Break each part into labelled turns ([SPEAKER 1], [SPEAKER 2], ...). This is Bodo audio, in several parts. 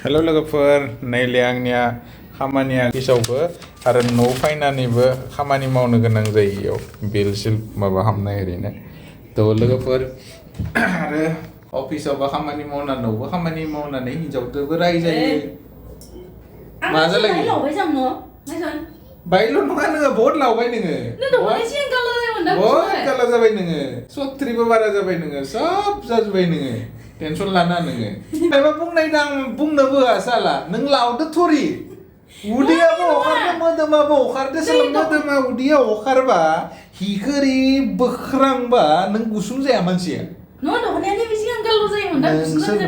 [SPEAKER 1] हेल' लोगोफोर नैले आंनिया खामानिया अफिसावबो आरो न' फैनानैबो खामानि मावनो गोनां जायो इयाव बिल सिल माबा हामनाय ओरैनो थ' लोगोफोर आरो अफिसावबो खामानि मावना न'बो खामानि मावनानै हिनजावदोबो रायजायो मा जालायो बायल' नङा नोङो बहुद लावबाय नोङो बहुद गाला जाबाय नोङो 70 बारा जाबाय नोङो सब जाजोब्बाय नोङो टेनसन लाना नोङो मायबा बुंनायदा आं बुंनोबो होआ साला नों लावदो थरि उदैयाबो अखारदो मोदोमाबो अखारदो साला मोदोमा उदैया अखारबा हिखो ओरै बोख्रांबा नों गुसुं जाया मानसिया नोंसो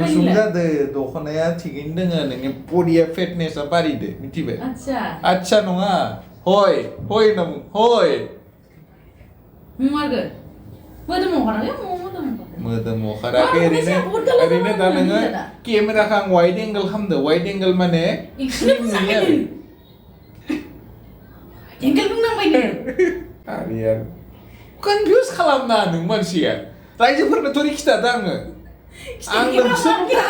[SPEAKER 1] गुसुं जादो दख'नाया थिगैनो दोङो नोंनि बडिया फेटनेसआ बारिदो मिथिबाय आच्छा नङा हय हय होनना बुं हय मोदोम अखाराखै ओरैनो दा नोङो केमेराखौ आं वाइड एंगल खालामदो वाइड एंगल माने स्लिम नुयो आरो यार कनफ्यूज खालामना नों मानसिया रायजोफोरनो थरि खिथादो आङो आं नोंसो बुंदो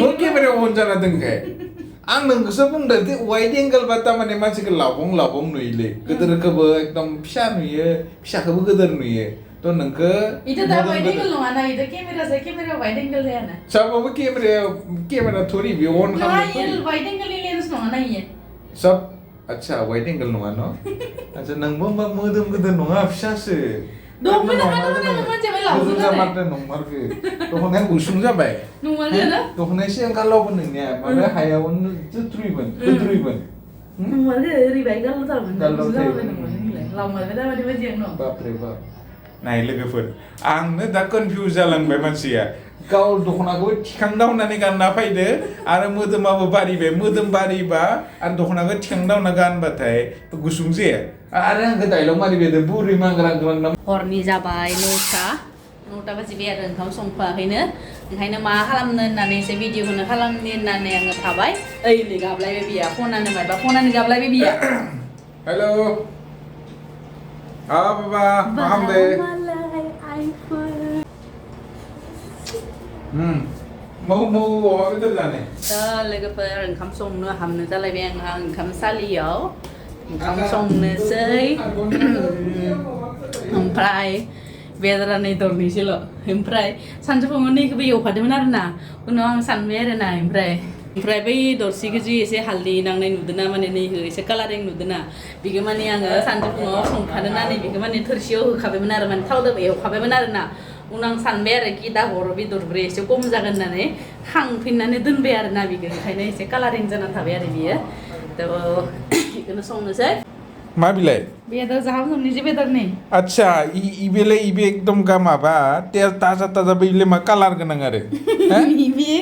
[SPEAKER 1] नों केमेरायाव अन जाना दोनखाय आं नोंखौसो बुंदो दे वाइड एंगल बा तारमाने मानसिखौ लावबं लावबं नुयोलै गोदोरखौबो एकदम फिसा नुयो फिसाखौबो गोदोर नुयो थ' नोंखो
[SPEAKER 2] इतो दा वाइड एंगल नङा ना इतो केमेरा वाइड एंगल जाया ना
[SPEAKER 1] साबाबो केमेरा थोरि बे अन खालामनो
[SPEAKER 2] वाइड एंगल लेन्स नङा ना इयो
[SPEAKER 1] सब अच्छा वाइड एंगल नङा न अच्छा नोंबो होमबा मोदोम गोदोर नङा फिसासो
[SPEAKER 2] दंमोन मानसिया लावजों
[SPEAKER 1] जामारदो नंमारगो दख'नाया गुसुं जाबाय दख'नाया एसे ओंखारलावबो नोंनिया माबा हायावनो जोथ्रुयमोन गोद्रुयमोन
[SPEAKER 2] नंमारगो ओरैबाय गालल जाबाय लावमारबाय दाबादि बायदियानो न
[SPEAKER 1] बापरे बाप नाय लोगोफोर आंनो दा कनफ्यूज जालांबाय मानसिया गाव दख'नाखौ थिखांदावनानै गानना फैदो आरो मोदोमाबो बारिबाय मोदोम बारिबा आरो दख'नाखौ थिखांदावना गानबाथाय गुसुं जाया आरो आंखौ डायलग मारिबाय बुरि मांग्रां ग्रां
[SPEAKER 2] हरनि जाबाय 9टा बाजिबाय आरो ओंखाम संथ'वाखैनो ओंखायनो मा खालामनो होननानै एसे भिडिअखौनो खालामनो होननानै आङो थाबाय ओइ नै गाबलायबाय बिया फनानो मायबा फनानो गाबलायबाय बिया
[SPEAKER 1] हेल' बाबा मा खालामदो मौ अमा बेदर जाने
[SPEAKER 2] लोगोफोर ओंखाम संनो हामनो जालायबाय आंहा ओंखाम सालियाव ओंखाम संनोसै ओमफ्राय बेदरा नै दरनैसोल' ओमफ्राय सानजौफुआव नैखौबो एवफादोंमोन आरोना उनाव आं सानबाय आरोना ओमफ्राय बै दरसिखौ जि एसे हालदै नांनाय नुदोंना माने नैखौ एसे कालारिं नुदोंना बेखौ माने आङो सानजौफुआव संखादोंना बेखौ माने थोरसियाव होखाबायमोन आरो माने थावदों एवखाबायमोन आरोना उनाव आं सानबाय आरोखि दा हर बेदरब्रै एसे खम जागोन होननानै खांफिननानै दोनबाय आरोना बेखौ ओंखायनो एसे कालारिं जाना थाबाय आरो बियो थ' बेखौनो संनोसै
[SPEAKER 1] मा बिलाय
[SPEAKER 2] बेदर जाहां समनि जे बेदर नै
[SPEAKER 1] अच्छा इबे एकदम माबा ताजा बेले मा कालार गोनां आरो
[SPEAKER 2] बे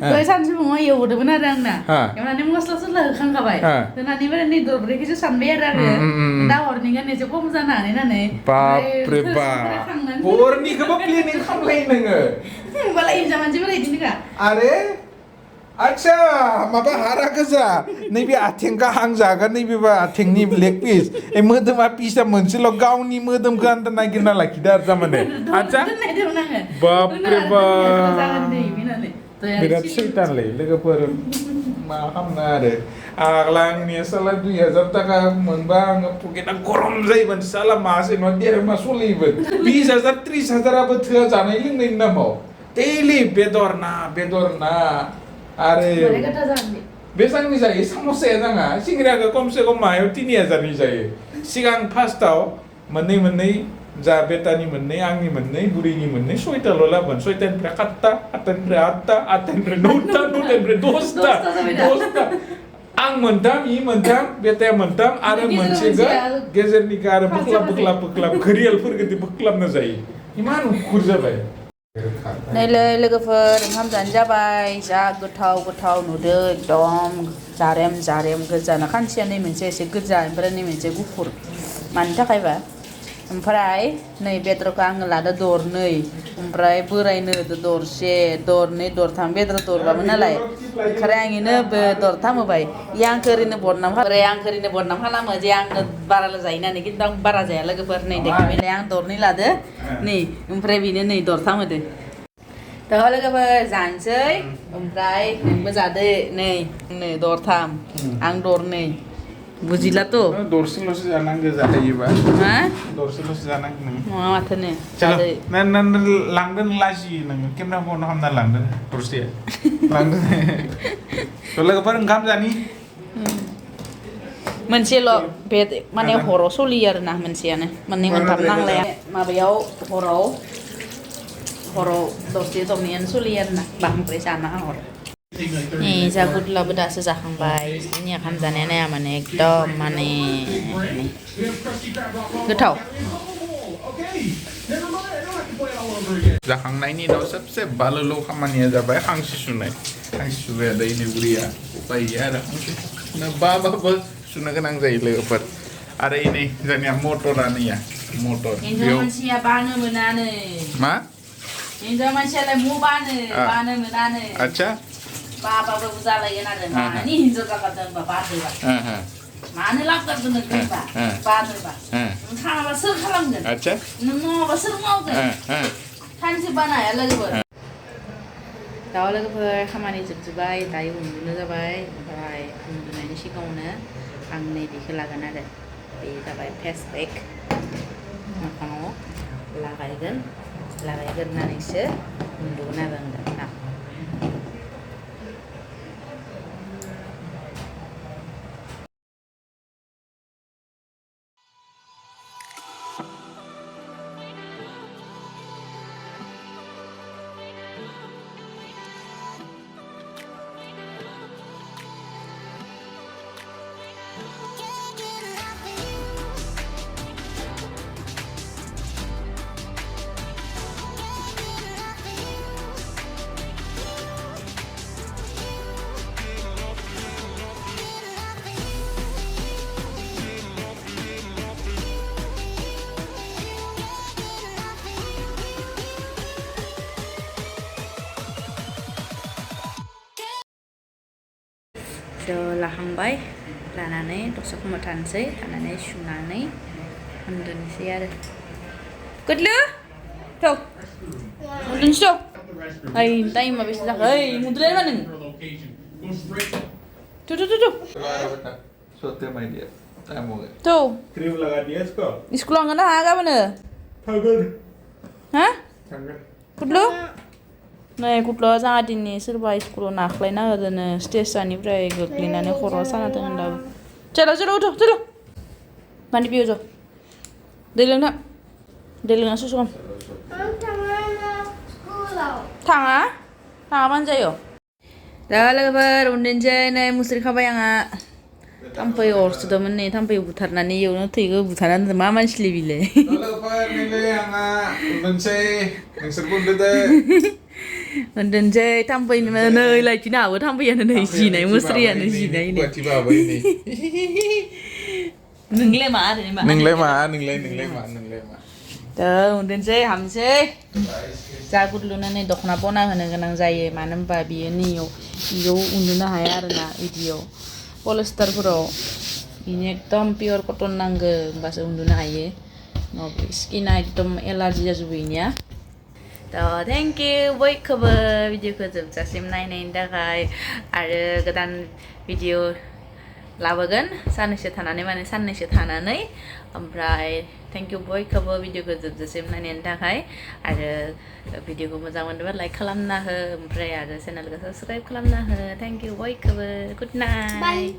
[SPEAKER 2] दहाय सानजौफुआव एवदोंमोन आरो आंना एवनानै मस्ला होखांखाबाय होनानै माने नै दरब्रैखौसो सानबाय आरो आङो दा हरनिखौ एसे खम जानो हानानै
[SPEAKER 1] बापरे बाप हरनिखौबो प्लेनिं खालामलायो नोङो
[SPEAKER 2] होमबालाय हिनजाव मानसिफोरा इदिनोखा
[SPEAKER 1] आरे अच्छा माबा हारा गोजा नैबे आथेंखौ हांजागोन नैबेबा आथेंनि लेग पिस मोदोमा पिसा मोनसेल' गावनि मोदोमखौ आन्दा नागिरना लाखिदो आरो थारमाने अच्छा बापरे बाप बिराद सैतानलै लोगोफोर मा खालामनो आरो आग्ला आंनिया साला 2000 थाखा मोनबा आङो पकेटआ गरम जायोमोन साला मासे नङा 1.5 मास सोलियोमोन 20,000 30,000आबो थोआ जानाय लोंनायनि नामाव दैलि बेदर ना आरे बेसांनि जायो साम'साया जाङा सिंग्राखौ खमसे खम मायाव 3000 जायो सिगां फार्स्टआव मोननै जा बेटानि मोननै आंनि मोननै बुरिनि मोननै 6टाल' लाबोन 6टानिफ्राय 7टा 7टानिफ्राय 8टा 8टानिफ्राय 9टा 9टानिफ्राय 10टा आं मोनथाम बेटाया मोनथाम आरो मोनसेखौ गेजेरनिखौ आरो बोख्लाब घरियालफोरखौ बोख्लाबना जायो इमान उखुर जाबाय
[SPEAKER 2] नैलै लोगोफोर ओंखाम जानो जाबाय जा गोथाव नुदो एकदम जारेम गोजा खानसेया नै मोनसे एसे गोजा ओमफ्राय नै मोनसे गुफुर मानि थाखायबा ओमफ्राय नै बेदरखौ आङो लादो दरनै ओमफ्राय बोरायनो दरसे दरनै दरथाम बेदर दरबामोन नालाय ओंखाय आं इनो दरथाम होबाय इ आंखौ ओरैनो बदनाम खालामो जे आङो बारा जायो होननानै खिन्थु आं बारा जाया लोगोफोर नै देखिबायलाय आं दरनै लादो नै ओमफ्राय बेनो नै दरथाम होदो दा लोगोफोर जानोसै ओमफ्राय नोंबो जादो नै दरथाम आं दरनै बुजिलाथ'
[SPEAKER 1] दरसेल'सो जानांगौ जाहैयोबा
[SPEAKER 2] मा
[SPEAKER 1] दरसेल'सो जानांगौ नोङो
[SPEAKER 2] नङा माथोनो
[SPEAKER 1] जादो
[SPEAKER 2] जादो
[SPEAKER 1] लांदों लाजियो नोङो केमेरा बन्द खालामना लांदों दरसे लांदों थ' लोगोफोर ओंखाम जानि
[SPEAKER 2] मोनसेल' बे माने हराव सोलियो आरोना मोनसेयानो मोननै मोनथाम नांलाया माबायाव हराव दरसे दरनैयानो सोलियो आरोना बांद्राय जानाङा हराव जा गुदलाबो दासो जाखांबाय जोंनि ओंखाम जानाया नाया माने एकदम माने गोथाव
[SPEAKER 1] जाखांनायनि उनाव सबसे बालोल' खामानिया जाबाय हांसो सुनाय हांसो सुनाया दैनि बुरिया उपाय गैया आरो हांसो सुनो बाबाबो सुनो गोनां जायो लोगोफोर आरो नै जोंनिया मटरानिया मटर
[SPEAKER 2] हिनजाव मानसिया बानो मोनानो
[SPEAKER 1] मा
[SPEAKER 2] हिनजाव मानसियालाय बानो मोनानो
[SPEAKER 1] आच्छा
[SPEAKER 2] बाबाबो जालायगोन आरो मानि हिनजाव जागारदों होनबा बादोबा मानो लाबोगारदों नोंखौबा बादोबा नों थाङाबा सोर खालामगोन
[SPEAKER 1] आच्छा
[SPEAKER 2] नों मावाबा सोर मावगोन सानसे बानो हाया लोगोफोर दा लोगोफोर खामानि जोबजोब्बाय दायो उन्दुनो जाबाय ओमफ्राय उन्दुनायनि सिगाङावनो आं नैबेखौ लागोन आरो बे जाबाय फेस पेक मोखाङाव लागायग्रोनानैसो उन्दुगोन आरो आं दा लाखांबाय लानानै दसे खम थानोसै थानानै सुनानै उन्दुनोसै आरो गुदलु थौ उन्दुनोसै ओइ टाइमा बेसे जाखो ओइ उन्दुलाय मा नों
[SPEAKER 1] सोते माय डियर टाइम हो गया
[SPEAKER 2] थौ
[SPEAKER 1] क्रीम लगा दिया इसको
[SPEAKER 2] स्कुल थांगोन ना थाङा गाबोनो हा गुदलु नै गुदलुआ जोंहा दिनै सोरबा स्कुलाव नाख्लायना होदोंनो स्टेजनिफ्राय गोग्लैनानै खर'आव साना दं होनदाबो चलो मानि पियो ज' दै लोंना सुसुगोन थाङाबानो जायो दा लोगोफोर उन्दुनोसै नै मुस्रि खाबाय आंहा थाम्फै अरसोदोंमोन नै थाम्फै बुथारनानै इयावनो थैखौ बुथारनानै दोनदों मा मानसिलै बिलाय
[SPEAKER 1] लोगोफोर नैलाय आंहा उन्दुनोसै नोंसोरबो उन्दुदो
[SPEAKER 2] उन्दुनोसै थाम्फै नै लायफिनो हागौ थाम्फैयानो नै जिनाय मुस्रियानो जिनाय नोंलाय मा दा उन्दुनोसै हामसै जा गुदलुनो नै दख'ना बना होनो गोनां जायो मानो होनबा बियो नैयाव उन्दुनो हाया आरोना बिदियाव पलिस्टारफोराव बिनो एकदम पियर कटन नांगौ होमबासो उन्दुनो हायो नङाबा स्किना एकदम एलार्जि जाजोबो इनिया थ' थेंक इउ बयखौबो भिडिअखौ जोबजासिम नायनायनि थाखाय आरो गोदान भिडिअ लाबोगोन साननैसो थानानै ओमफ्राय थेंक इउ बयखौबो भिडिअखौ जोबजासिम नायनायनि थाखाय आरो भिडिअखौ मोजां मोनोबा लाइक खालामना हो ओमफ्राय आरो चेनेलखौ साबस्क्राइब खालामना हो थेंक इउ बयखौबो गुड नाइट